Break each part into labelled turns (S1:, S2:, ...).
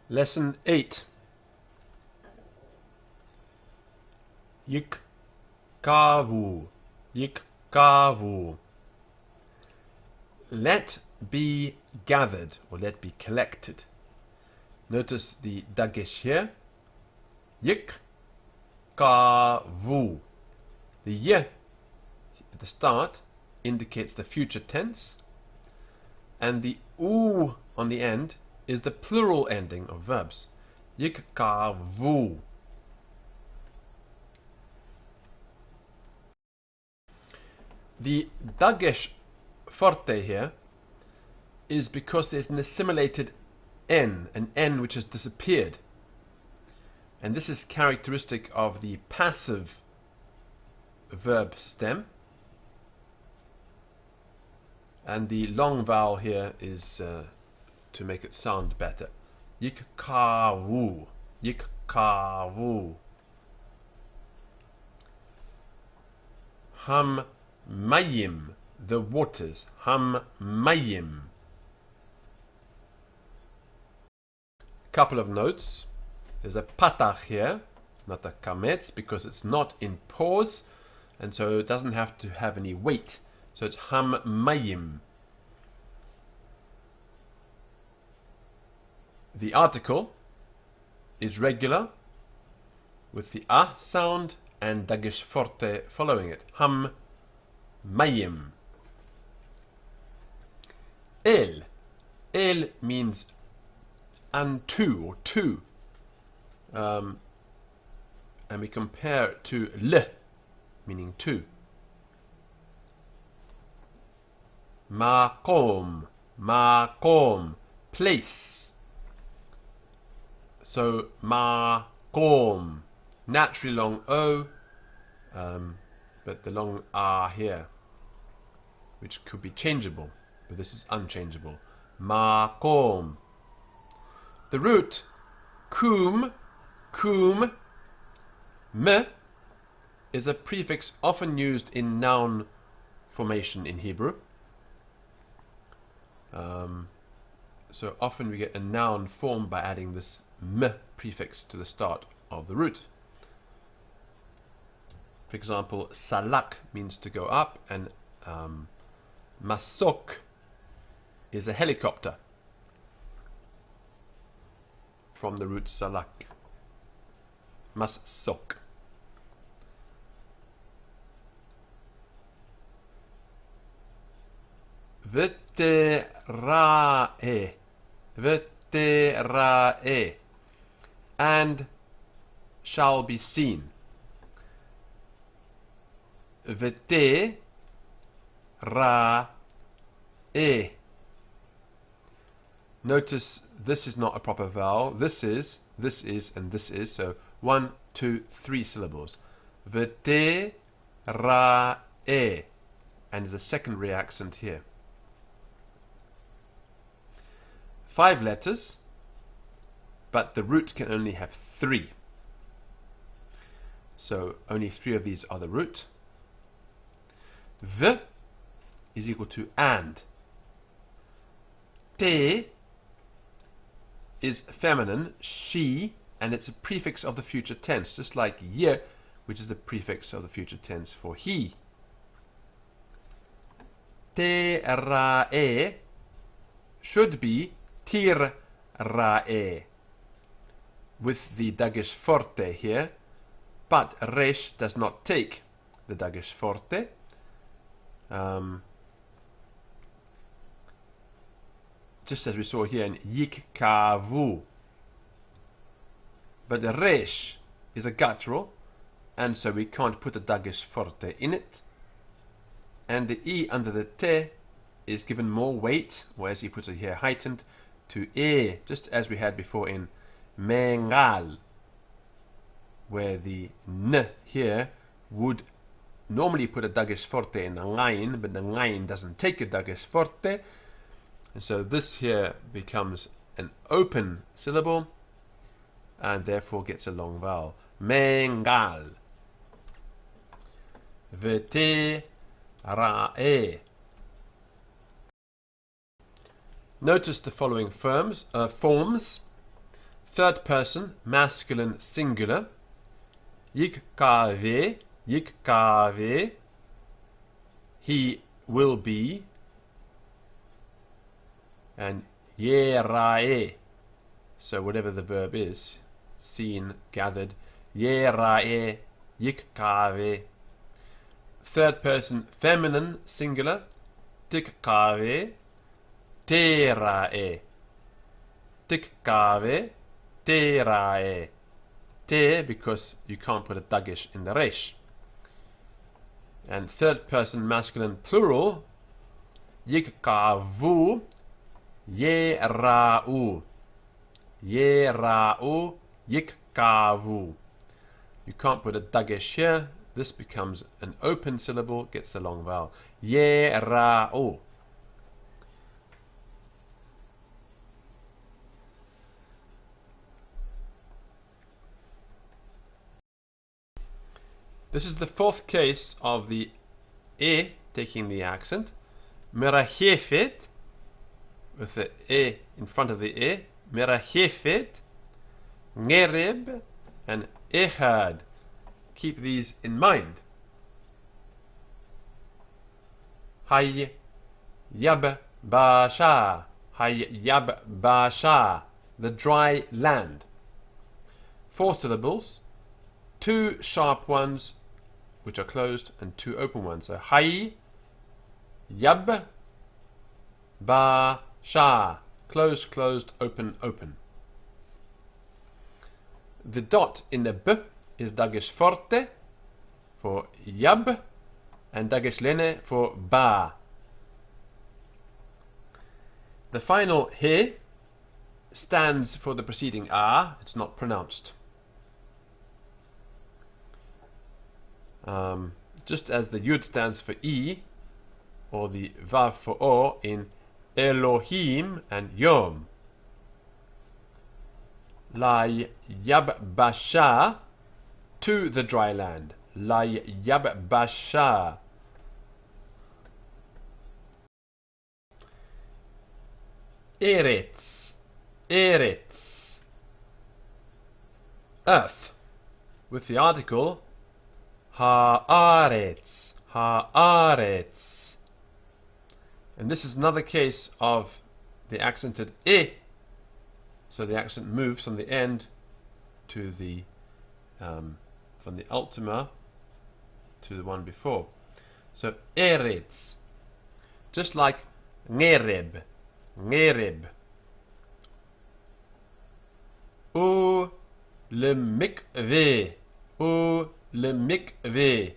S1: Lesson 8. Yikkavu. Yikkavu. Let be gathered, or let be collected. Notice the dagesh here. Yikkavu. The y at the start indicates the future tense, and the u on the end is the plural ending of verbs. Yikkavu. The dagesh forte here is because there's an assimilated n, an n which has disappeared, and this is characteristic of the passive verb stem, and the long vowel here is to make it sound better. Yikkavu. Yikkavu. Mayim, the waters. Mayim. Couple of notes. There's a patach here, not a kametz, because it's not in pause, and so it doesn't have to have any weight. So it's mayim. The article is regular with the a sound and dagesh forte following it. Mayim. El. El means unto, or to. And we compare it to le, meaning to. Maqom. Maqom. Place. So maqom. Naturally long o, but the long r here, which could be changeable, but this is unchangeable. Maqom. The root kum, me, is a prefix often used in noun formation in Hebrew. So often we get a noun formed by adding this me prefix to the start of the root. For example, salak means to go up, and masok is a helicopter, from the root salak. Masok. Veterae. Veterae. And shall be seen. Veterae. Notice this is not a proper vowel. This is, and this is. So 1, 2, 3 syllables. Veterae. And there's a secondary accent here. 5 letters, but the root can only have 3. So only 3 of these are the root. V is equal to and. Te is feminine, she, and it's a prefix of the future tense, just like ye, which is the prefix of the future tense for he. Terae should be tirrae, with the dagesh forte here, but resh does not take the dagesh forte. Just as we saw here in yikkavu. But the resh is a guttural, and so we can't put a dagesh forte in it. And the e under the te is given more weight, or as he puts it here, heightened, to e, just as we had before in mengal, where the n here would normally put a dagesh forte in the line, but the line doesn't take a dagesh forte, and so this here becomes an open syllable and therefore gets a long vowel. Mengal. Vete rae. Notice the following forms. Third person, masculine singular. Yikave, yikave. He will be. And yerae. So whatever the verb is, seen, gathered. Yerae, yikave. Third person, feminine singular. Tikkave, terae. Tikkave, terae. Te, because you can't put a dagish in the resh. And third person masculine plural, yikkavu, yera'u. Yera'u, yikkavu. You can't put a dagish here. This becomes an open syllable, gets the long vowel. Yera'u. This is the fourth case of the E taking the accent. Merachefet, with the E in front of the E. Merachefet, Ngerib, and Echad. Keep these in mind. Hay Yab Basha, Hay Yab Basha, the dry land. 4 syllables, 2 sharp ones which are closed and 2 open ones. So Hay Yab Basha, closed, closed, open, open. The dot in the B is dagesh forte for yab and dagesh lene for ba. The final he stands for the preceding a. It's not pronounced. Just as the yud stands for e, or the vav for o in Elohim and Yom. La Yab-Basha, to the dry land. La Yab-Basha. Eretz, Eretz. Earth, with the article Haaretz, Haaretz. And this is another case of the accented e. So the accent moves from the end to the from the ultima to the one before. So eretz, just like ngereb, ngereb. U lemikve, u lemikve,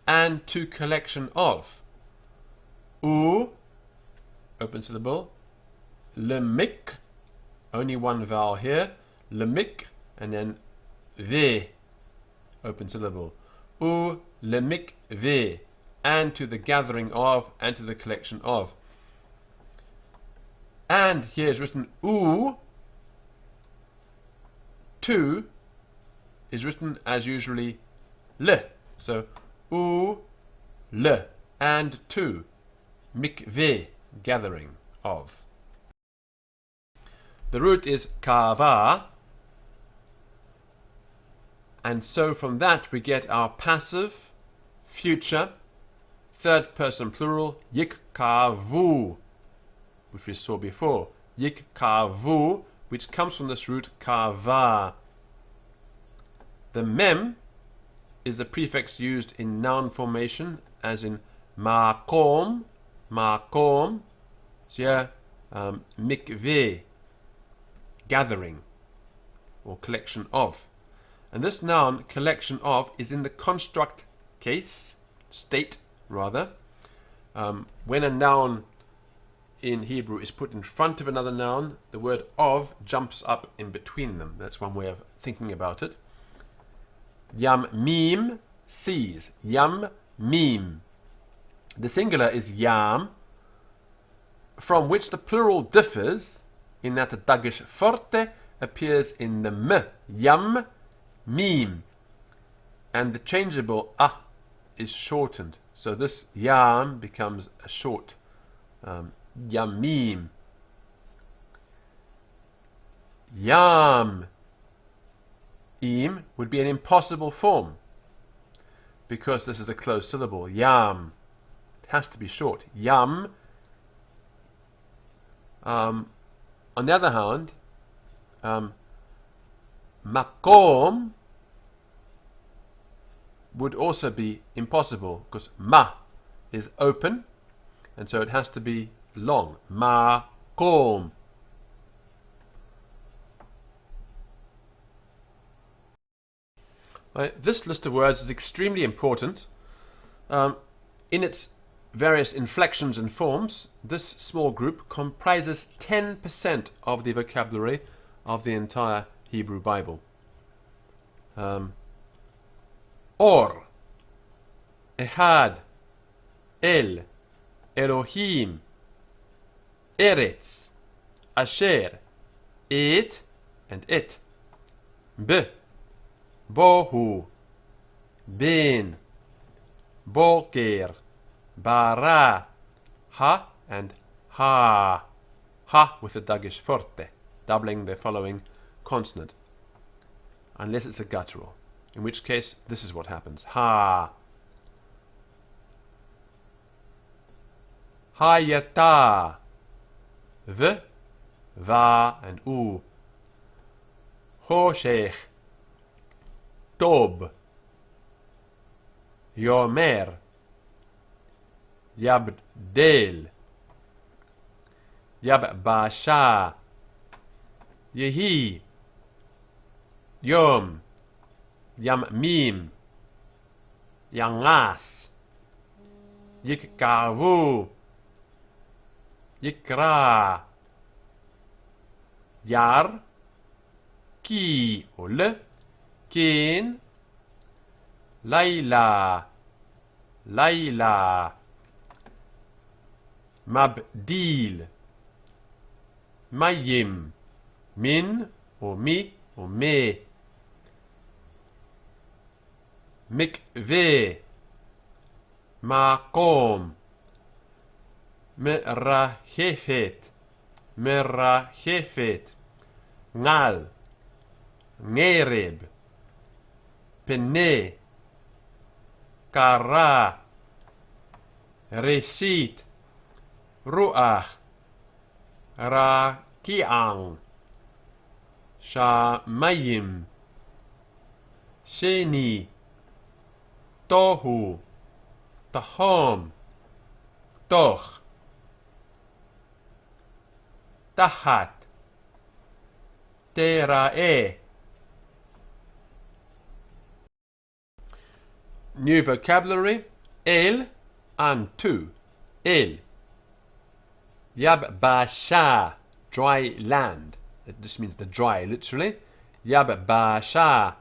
S1: and to collection of. U, open syllable, lemik. Only one vowel here, lemik, and then ve, open syllable. U lemik ve, and to the gathering of, and to the collection of. And here is written u, to is written as usually le. So u le, and to, mikve, gathering of. The root is kava, and so from that we get our passive, future, third person plural, yikkavu, which we saw before. Yikkavu, which comes from this root kava. The mem is the prefix used in noun formation, as in makom, makom. So here, mikveh, gathering or collection of. And this noun, collection of, is in the construct case, state rather. When a noun in Hebrew is put in front of another noun, the word of jumps up in between them. That's one way of thinking about it. Yam mim, seas. Yam mim. The singular is yam, from which the plural differs in that the dagesh forte appears in the m, yam mim, and the changeable a is shortened. So this yam becomes a short yamim. Yam im would be an impossible form because this is a closed syllable. Yam. It has to be short. Yam. On the other hand, makom would also be impossible because ma is open, and so it has to be long. Makom. This list of words is extremely important. In its various inflections and forms, this small group comprises 10% of the vocabulary of the entire Hebrew Bible. Or, Ehad, El, Elohim, Eretz, Asher, It, and It, B, Bohu, Bin, Boker, Bara, Ha, and Ha. Ha with the dagesh forte, doubling the following consonant, unless it's a guttural, in which case this is what happens. Ha. Hayata. V, Va, and U. Choshech. Tob. Yomer. Yabdel. Yabbasha. Yehi. Yom. Yamim. Yangas. Yikkavu. Yikra. Yar. Ki. Ol. Kin. Layla. Layla. Mabdil. Mayim. Min or mi or me. Mikveh. Makom. Merachefet. Merachefet. Ngal. Ngereb. Pene. Kara. Reshit. Ruach. Raki'ang. Shamayim. Sheni. Tohu. Tahom. Toch. Tahat. Tera'eh. New vocabulary. El and to. El. Yabbasha. Dry land. This means the dry, literally. Yabbasha.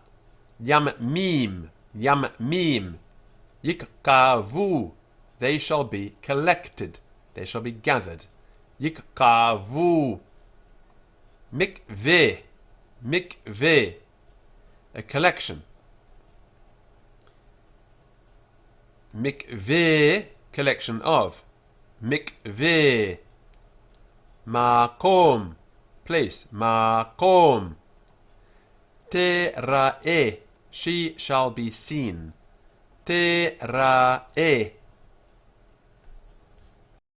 S1: Yamim. Yamim. Yikkavu. They shall be collected. They shall be gathered. Yikkavu. Mikveh. Mikveh. A collection. Mikveh. Collection of. Mikveh. Makom. Place. Makom. Tera'eh. She shall be seen. Tera'eh.